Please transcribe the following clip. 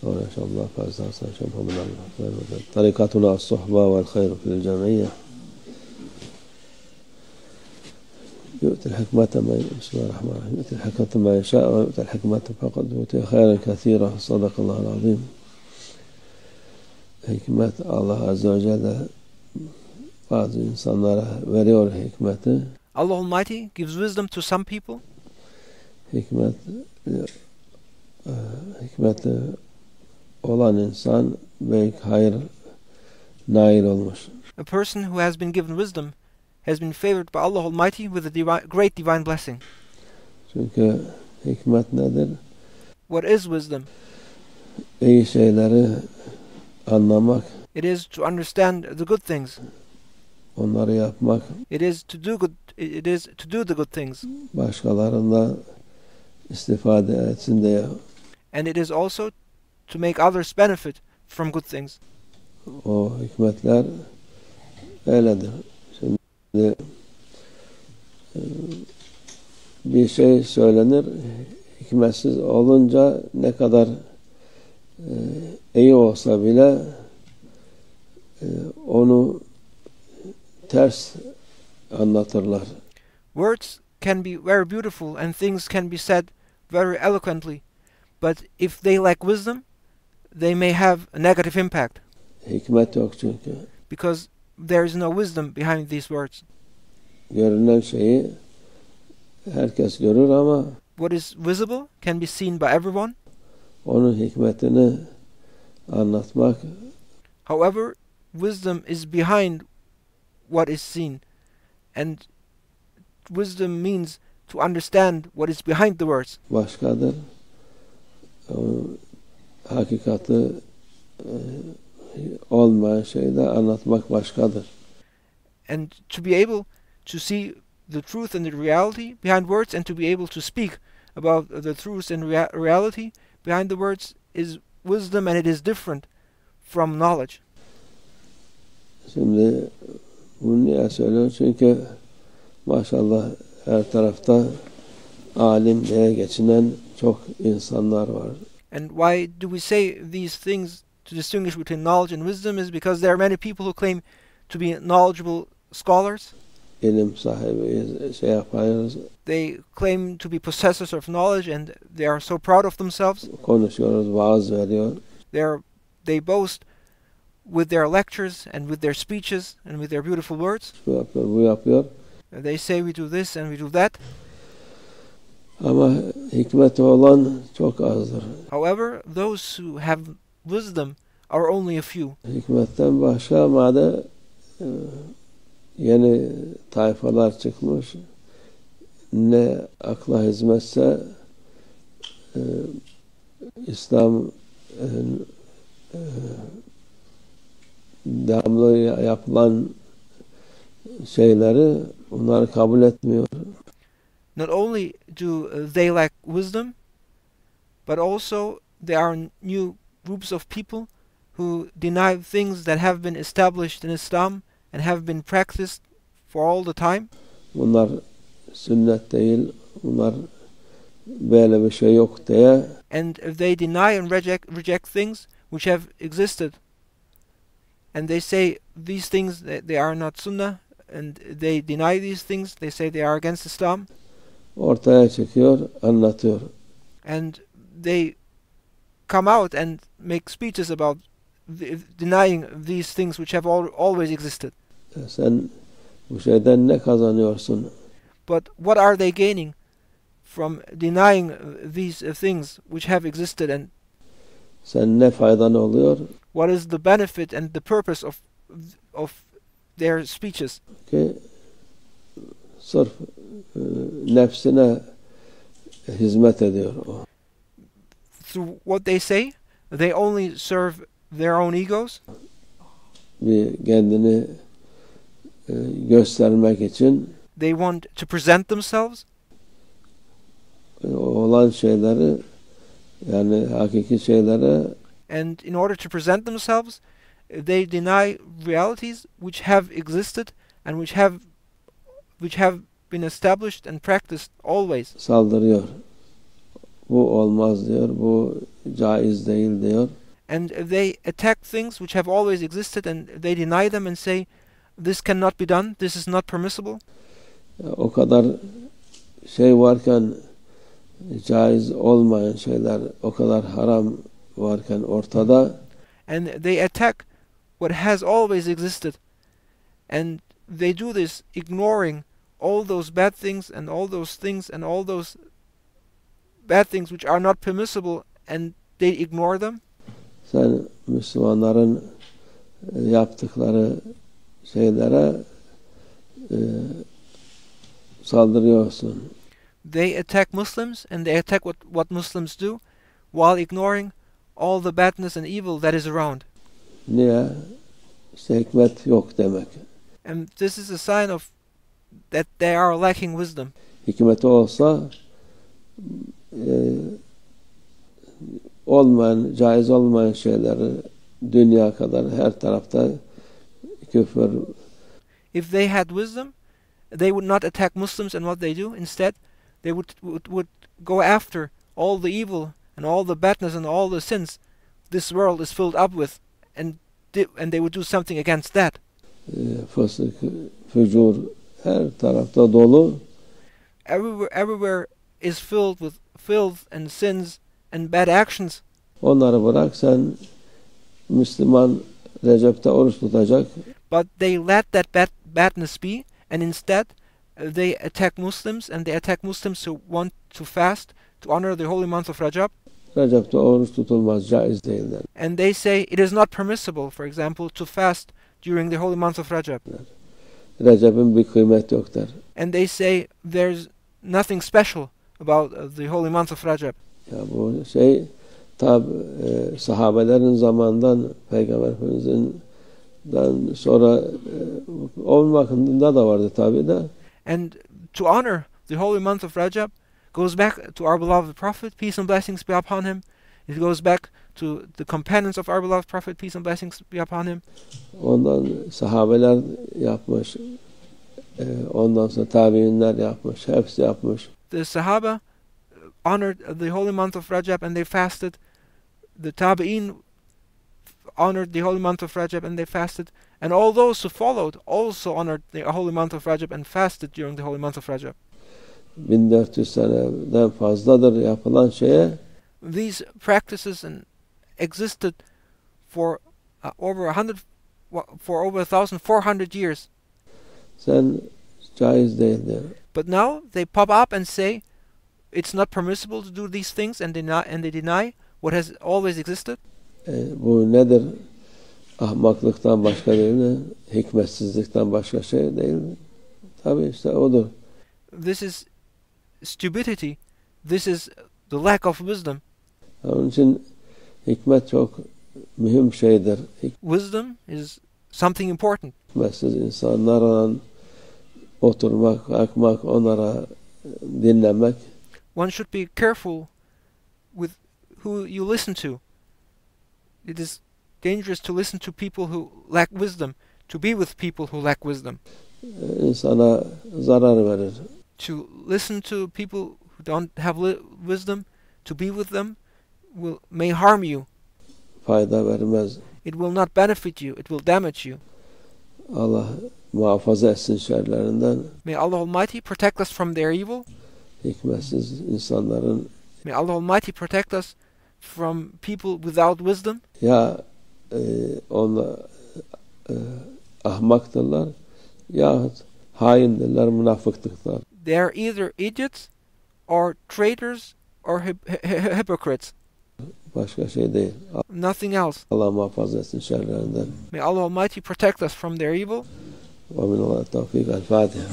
ونسأل الله فازها شبه من الله طريقتنا الصحبة والخير في الجمعية يؤتي الحكمة بسم الله الرحمن الرحيم يؤتي الحكمة ما يشاء ويؤتي الحكمة فقد أوتي خيرا كثيرا صدق الله العظيم. Hikmet Allah Azze ve Celle bazı insanlara veriyor hikmeti. Allah Almighty gives wisdom to some people. Hikmetli olan insan büyük hayır nail olmuş. A person who has been given wisdom has been favored by Allah Almighty with a great divine blessing. Çünkü hikmet nedir? What is wisdom? İyi şeyleri anlamak. It is to understand the good things. Onları yapmak. It is to do good. It is to do the good things. Başkalarından istifade etsin diye. And it is also to make others benefit from good things. O hikmetler öyledir. Şimdi bir şey söylenir, hikmetsiz olunca ne kadar iyi olsa bile onu ters anlatırlar. Words can be very beautiful and things can be said very eloquently, but if they lack wisdom, they may have a negative impact. Hikmet yok çünkü. Because there is no wisdom behind these words. Görünen şeyi herkes görür ama what is visible can be seen by everyone. Onun hikmetini anlatmak. However, wisdom is behind what is seen, and wisdom means to understand what is behind the words. Başkadır. Hakikati olmayan şeyi de anlatmak başkadır. And to be able to see the truth and the reality behind words, and to be able to speak about the truth and reality behind the words is wisdom, and it is different from knowledge. Şimdi bunu niye söylüyor? Çünkü maşallah her tarafta alim diye geçinen çok insanlar var. And why do we say these things to distinguish between knowledge and wisdom is because there are many people who claim to be knowledgeable scholars. İlim sahibi şey yaparız. They claim to be possessors of knowledge and they are so proud of themselves. Konuşuyoruz, vaaz veriyor. They boast with their lectures and with their speeches and with their beautiful words. Bu yapıyor, bu yapıyor. They say we do this and we do that. Ama hikmeti olan çok azdır. However, those who have wisdom are only a few. Hikmetten başka madde yeni tayfalar çıkmış. Ne akla hizmetse İslam devamlı yapılan şeyleri onları kabul etmiyor. Not only do they lack wisdom, but also there are new groups of people who deny things that have been established in Islam and have been practiced for all the time. Bunlar sünnet değil, bunlar böyle bir şey yok diye. And they deny and reject things which have existed. And they say these things, they are not sunnah, and they deny these things, they say they are against Islam. Ortaya çıkıyor, anlatıyor. And they come out and make speeches about denying these things which have always existed. Sen bu şeyden ne kazanıyorsun? But what are they gaining from denying these things which have existed, and sen ne faydan oluyor? What is the benefit and the purpose of their speeches? Ki sırf nefsine hizmet ediyor o. Through what they say, they only serve their own egos. Bir kendini göstermek için they want to present themselves. Olan şeyleri, yani hakiki şeyleri, and in order to present themselves, they deny realities which have existed and which have been established and practiced always. Saldırıyor. bu olmaz diyor, bu caiz değil diyor. And they attack things which have always existed, and they deny them and say, this cannot be done, this is not permissible. O kadar şey varken, caiz olmayan şeyler, o kadar haram varken ortada. And they attack what has always existed, and they do this ignoring all those bad things and all those things and all those bad things which are not permissible, and they ignore them. Sen Müslümanların yaptıkları şeylere saldırıyorsun. They attack Muslims, and they attack what Muslims do, while ignoring all the badness and evil that is around. Niye? İşte hikmet yok demek. And this is a sign of that they are lacking wisdom. Hikmeti olsa olmayan, caiz olmayan şeyleri dünya kadar her tarafta küfür. If they had wisdom, they would not attack Muslims and what they do. Instead, they would go after all the evil and all the badness and all the sins this world is filled up with, and they would do something against that. Fısık, fücur her tarafta dolu. Everywhere is filled with filth and sins and bad actions. Onları bırak, sen Müslüman Recep'te oruç tutacak. But they let that badness be, and instead they attack Muslims, and they attack Muslims who want to fast to honor the holy month of Rajab. Recep'te oruç tutulmaz, caiz değiller. And they say it is not permissible, for example, to fast during the holy month of Rajab. Recep'in bir kıymeti yok der. And they say there's nothing special about the holy month of Rajab. Ya bu şey sahabelerin zamandan, Peygamber Efendimiz'in sonra onun vakitinde da vardı tabi de. And to honor the holy month of Rajab goes back to our beloved Prophet, peace and blessings be upon him. It goes back to the companions of our beloved Prophet, peace and blessings be upon him. Ondan sahabeler yapmış, ondan sonra tabiinler yapmış, hepsi yapmış. The Sahaba honored the holy month of Rajab and they fasted. The Tabi'in honored the holy month of Rajab and they fasted. And all those who followed also honored the holy month of Rajab and fasted during the holy month of Rajab. 1400 seneden fazladır yapılan şeye. These practices existed for over 1,400 years. Sen caiz değildir. But now they pop up and say it's not permissible to do these things, and they deny what has always existed. Bu nedir? Ahmaklıktan başka değil mi? Hikmetsizlikten başka şey değil mi? Tabii işte odur. This is stupidity. This is the lack of wisdom. Onun için hikmet çok mühim şeydir. Wisdom is something important. Hikmetsiz insanlarla oturmak, kalkmak, onlara dinlemek. One should be careful with who you listen to. It is dangerous to listen to people who lack wisdom, to be with people who lack wisdom. İnsana zarar verir. To listen to people who don't have wisdom, to be with them may harm you. Fayda vermez. It will not benefit you, it will damage you. Allah muhafaza etsin şerlerinden. May Allah Almighty protect us from their evil. Hikmetsiz insanların. May Allah Almighty protect us from people without wisdom. Ya onlar ahmaktırlar yahut haindirler, münafıktırlar. They are either idiots or traitors or hypocrites. Başka şey değil. Nothing else. Allah muhafaza etsin şerlerinden. May Allah Almighty protect us from their evil. Ve minallah tevfik. El Fatiha.